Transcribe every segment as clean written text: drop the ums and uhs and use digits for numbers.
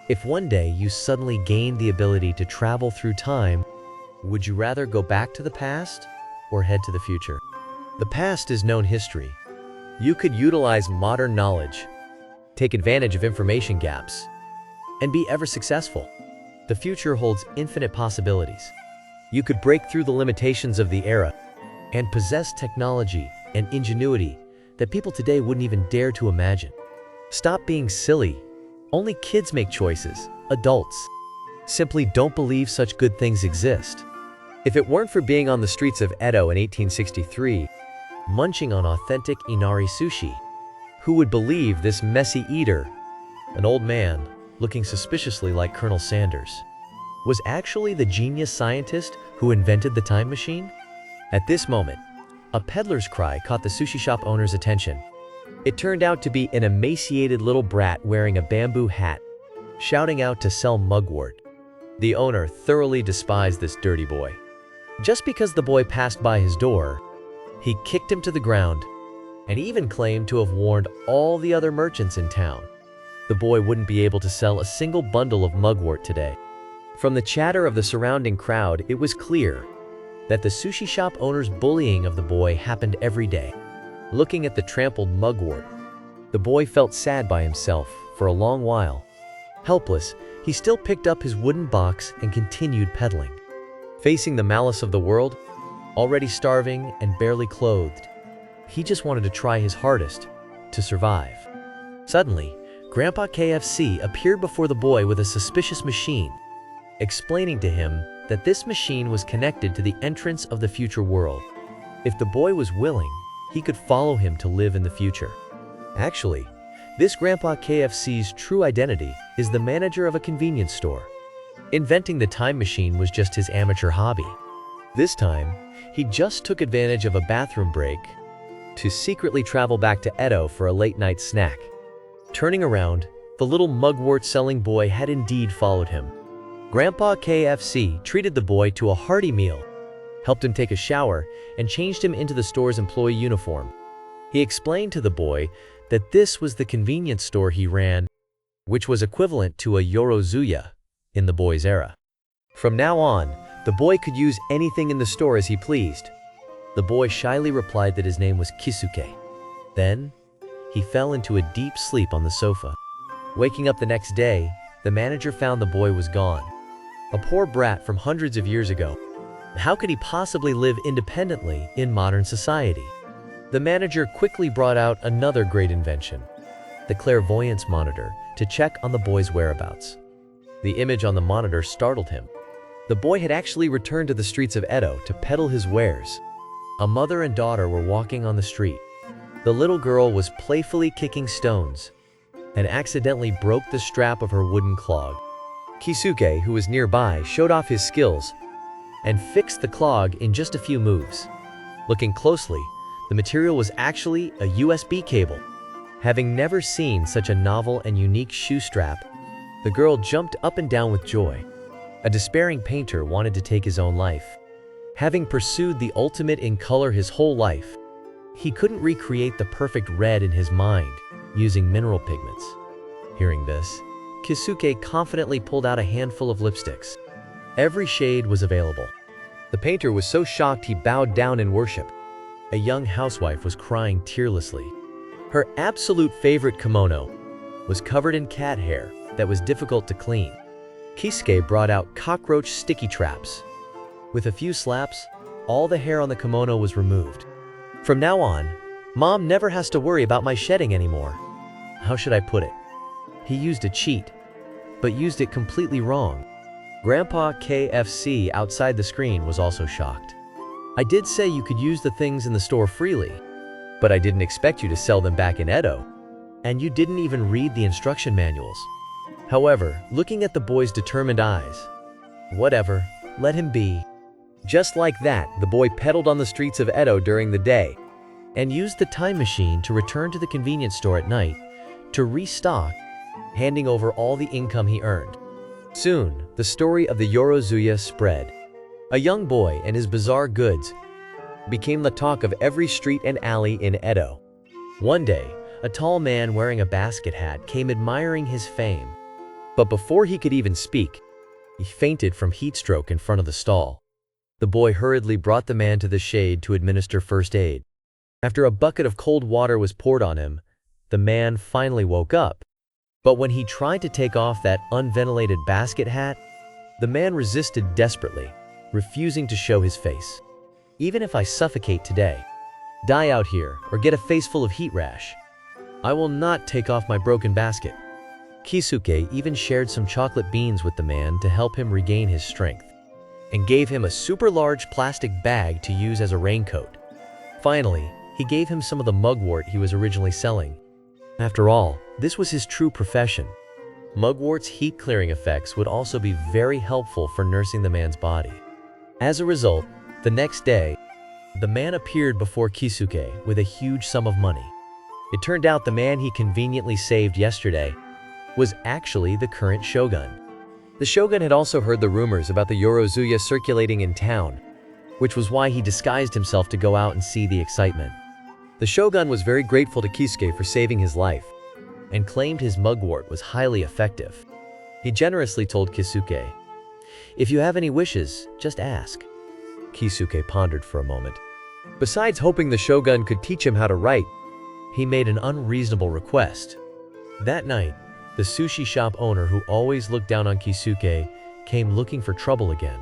If one day you suddenly gained the ability to travel through time, would you rather go back to the past or head to the future? The past is known history. You could utilize modern knowledge, take advantage of information gaps, and be ever successful. The future holds infinite possibilities. You could break through the limitations of the era and possess technology and ingenuity that people today wouldn't even dare to imagine. Stop being silly. Only kids make choices. Adults simply don't believe such good things exist. If it weren't for being on the streets of Edo in 1863, munching on authentic Inari sushi, who would believe this messy eater, an old man looking suspiciously like Colonel Sanders, was actually the genius scientist who invented the time machine? At this moment, a peddler's cry caught the sushi shop owner's attention. It turned out to be an emaciated little brat wearing a bamboo hat, shouting out to sell mugwort. The owner thoroughly despised this dirty boy. Just because the boy passed by his door, he kicked him to the ground and even claimed to have warned all the other merchants in town. The boy wouldn't be able to sell a single bundle of mugwort today. From the chatter of the surrounding crowd, it was clear that the sushi shop owner's bullying of the boy happened every day. Looking at the trampled mugwort, the boy felt sad by himself for a long while. Helpless, he still picked up his wooden box and continued peddling. Facing the malice of the world, already starving and barely clothed, he just wanted to try his hardest to survive. Suddenly, Grandpa KFC appeared before the boy with a suspicious machine, explaining to him that this machine was connected to the entrance of the future world. If the boy was willing, he could follow him to live in the future. Actually, this Grandpa KFC's true identity is the manager of a convenience store. Inventing the time machine was just his amateur hobby. This time, he just took advantage of a bathroom break to secretly travel back to Edo for a late-night snack. Turning around, the little mugwort-selling boy had indeed followed him. Grandpa KFC treated the boy to a hearty meal, helped him take a shower, and changed him into the store's employee uniform. He explained to the boy that this was the convenience store he ran, which was equivalent to a Yorozuya in the boy's era. From now on, the boy could use anything in the store as he pleased. The boy shyly replied that his name was Kisuke. Then, he fell into a deep sleep on the sofa. Waking up the next day, the manager found the boy was gone. A poor brat from hundreds of years ago. How could he possibly live independently in modern society? The manager quickly brought out another great invention, the clairvoyance monitor, to check on the boy's whereabouts. The image on the monitor startled him. The boy had actually returned to the streets of Edo to peddle his wares. A mother and daughter were walking on the street. The little girl was playfully kicking stones and accidentally broke the strap of her wooden clog. Kisuke, who was nearby, showed off his skills and fixed the clog in just a few moves. Looking closely, the material was actually a USB cable. Having never seen such a novel and unique shoe strap, the girl jumped up and down with joy. A despairing painter wanted to take his own life. Having pursued the ultimate in color his whole life, he couldn't recreate the perfect red in his mind using mineral pigments. Hearing this, Kisuke confidently pulled out a handful of lipsticks. Every shade was available. The painter was so shocked he bowed down in worship. A young housewife was crying tearlessly. Her absolute favorite kimono was covered in cat hair that was difficult to clean. Kisuke brought out cockroach sticky traps. With a few slaps, all the hair on the kimono was removed. From now on, Mom never has to worry about my shedding anymore. How should I put it? He used a cheat, but used it completely wrong. Grandpa KFC outside the screen was also shocked. I did say you could use the things in the store freely, but I didn't expect you to sell them back in Edo. And you didn't even read the instruction manuals. However, looking at the boy's determined eyes, whatever, let him be. Just like that, the boy peddled on the streets of Edo during the day and used the time machine to return to the convenience store at night to restock, handing over all the income he earned. Soon, the story of the Yorozuya spread. A young boy and his bizarre goods became the talk of every street and alley in Edo. One day, a tall man wearing a basket hat came admiring his fame. But before he could even speak, he fainted from heat stroke in front of the stall. The boy hurriedly brought the man to the shade to administer first aid. After a bucket of cold water was poured on him, the man finally woke up. But when he tried to take off that unventilated basket hat, the man resisted desperately, refusing to show his face. "Even if I suffocate today, die out here, or get a face full of heat rash, I will not take off my broken basket." Kisuke even shared some chocolate beans with the man to help him regain his strength, and gave him a super large plastic bag to use as a raincoat. Finally, he gave him some of the mugwort he was originally selling. After all, this was his true profession. Mugwort's heat-clearing effects would also be very helpful for nursing the man's body. As a result, the next day, the man appeared before Kisuke with a huge sum of money. It turned out the man he conveniently saved yesterday was actually the current shogun. The shogun had also heard the rumors about the Yorozuya circulating in town, which was why he disguised himself to go out and see the excitement. The shogun was very grateful to Kisuke for saving his life, and claimed his mugwort was highly effective. He generously told Kisuke, "If you have any wishes, just ask." Kisuke pondered for a moment. Besides hoping the shogun could teach him how to write, he made an unreasonable request. That night, the sushi shop owner who always looked down on Kisuke came looking for trouble again.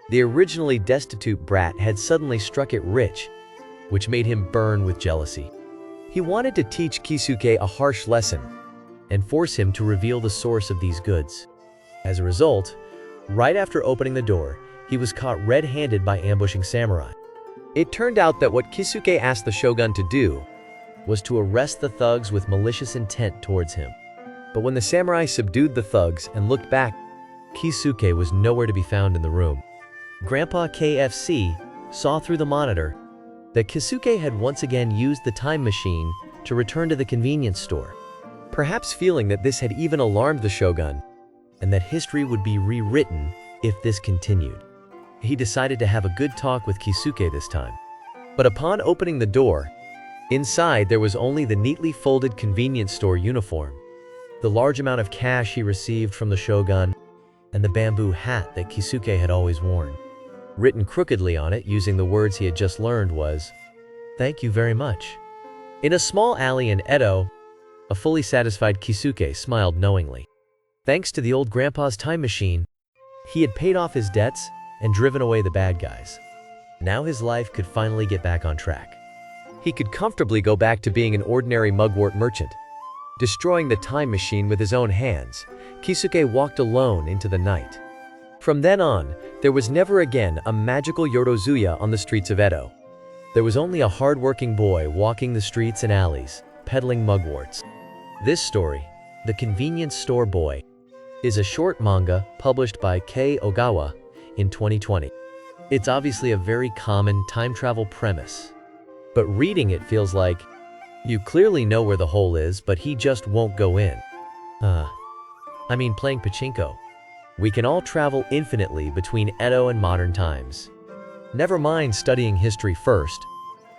The originally destitute brat had suddenly struck it rich, which made him burn with jealousy. He wanted to teach Kisuke a harsh lesson and force him to reveal the source of these goods. As a result, right after opening the door, he was caught red-handed by ambushing samurai. It turned out that what Kisuke asked the shogun to do was to arrest the thugs with malicious intent towards him. But when the samurai subdued the thugs and looked back, Kisuke was nowhere to be found in the room. Grandpa KFC saw through the monitor that Kisuke had once again used the time machine to return to the convenience store, perhaps feeling that this had even alarmed the shogun and that history would be rewritten if this continued. He decided to have a good talk with Kisuke this time. But upon opening the door, inside there was only the neatly folded convenience store uniform, the large amount of cash he received from the shogun, and the bamboo hat that Kisuke had always worn. Written crookedly on it using the words he had just learned was, "Thank you very much." In a small alley in Edo, a fully satisfied Kisuke smiled knowingly. Thanks to the old grandpa's time machine, he had paid off his debts and driven away the bad guys. Now his life could finally get back on track. He could comfortably go back to being an ordinary mugwort merchant. Destroying the time machine with his own hands, Kisuke walked alone into the night. From then on, there was never again a magical Yorozuya on the streets of Edo. There was only a hard-working boy walking the streets and alleys, peddling mugworts. This story, The Convenience Store Boy, is a short manga published by Kei Ogawa in 2020. It's obviously a very common time travel premise, but reading it feels like you clearly know where the hole is, but he just won't go in. Playing pachinko. We can all travel infinitely between Edo and modern times. Never mind studying history first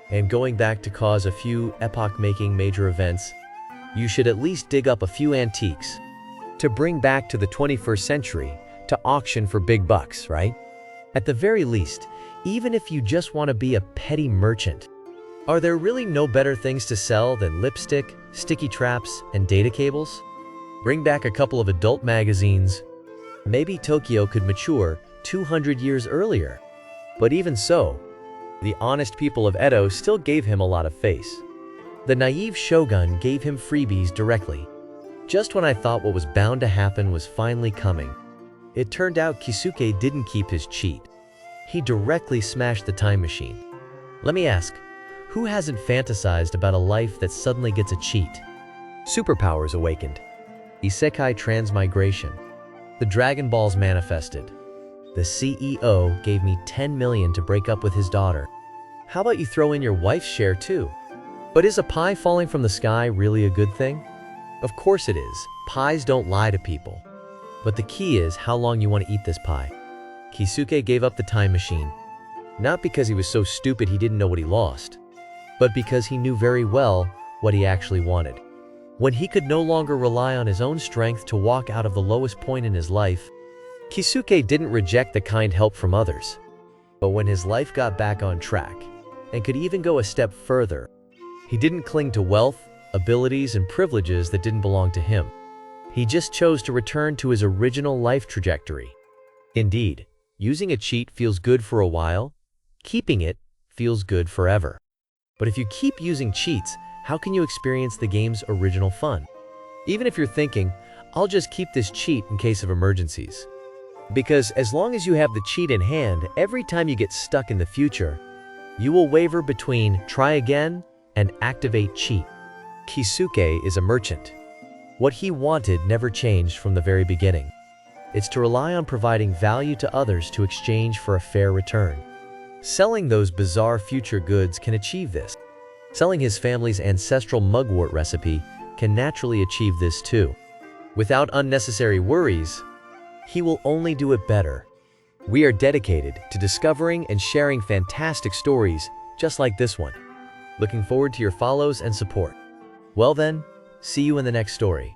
and going back to cause a few epoch-making major events. You should at least dig up a few antiques to bring back to the 21st century to auction for big bucks, right? At the very least, even if you just want to be a petty merchant, are there really no better things to sell than lipstick, sticky traps, and data cables? Bring back a couple of adult magazines. Maybe Tokyo could mature 200 years earlier. But even so, the honest people of Edo still gave him a lot of face. The naive shogun gave him freebies directly. Just when I thought what was bound to happen was finally coming, it turned out Kisuke didn't keep his cheat. He directly smashed the time machine. Let me ask, who hasn't fantasized about a life that suddenly gets a cheat? Superpowers awakened. Isekai transmigration. The Dragon Balls manifested. The CEO gave me 10 million to break up with his daughter. How about you throw in your wife's share too? But is a pie falling from the sky really a good thing? Of course it is. Pies don't lie to people. But the key is how long you want to eat this pie. Kisuke gave up the time machine, not because he was so stupid he didn't know what he lost, but because he knew very well what he actually wanted. When he could no longer rely on his own strength to walk out of the lowest point in his life, Kisuke didn't reject the kind help from others. But when his life got back on track, and could even go a step further, he didn't cling to wealth, abilities, and privileges that didn't belong to him. He just chose to return to his original life trajectory. Indeed, using a cheat feels good for a while, keeping it feels good forever. But if you keep using cheats, how can you experience the game's original fun? Even if you're thinking, I'll just keep this cheat in case of emergencies. Because as long as you have the cheat in hand, every time you get stuck in the future, you will waver between try again and activate cheat. Kisuke is a merchant. What he wanted never changed from the very beginning. It's to rely on providing value to others to exchange for a fair return. Selling those bizarre future goods can achieve this. Selling his family's ancestral mugwort recipe can naturally achieve this too. Without unnecessary worries, he will only do it better. We are dedicated to discovering and sharing fantastic stories just like this one. Looking forward to your follows and support. Well then, see you in the next story.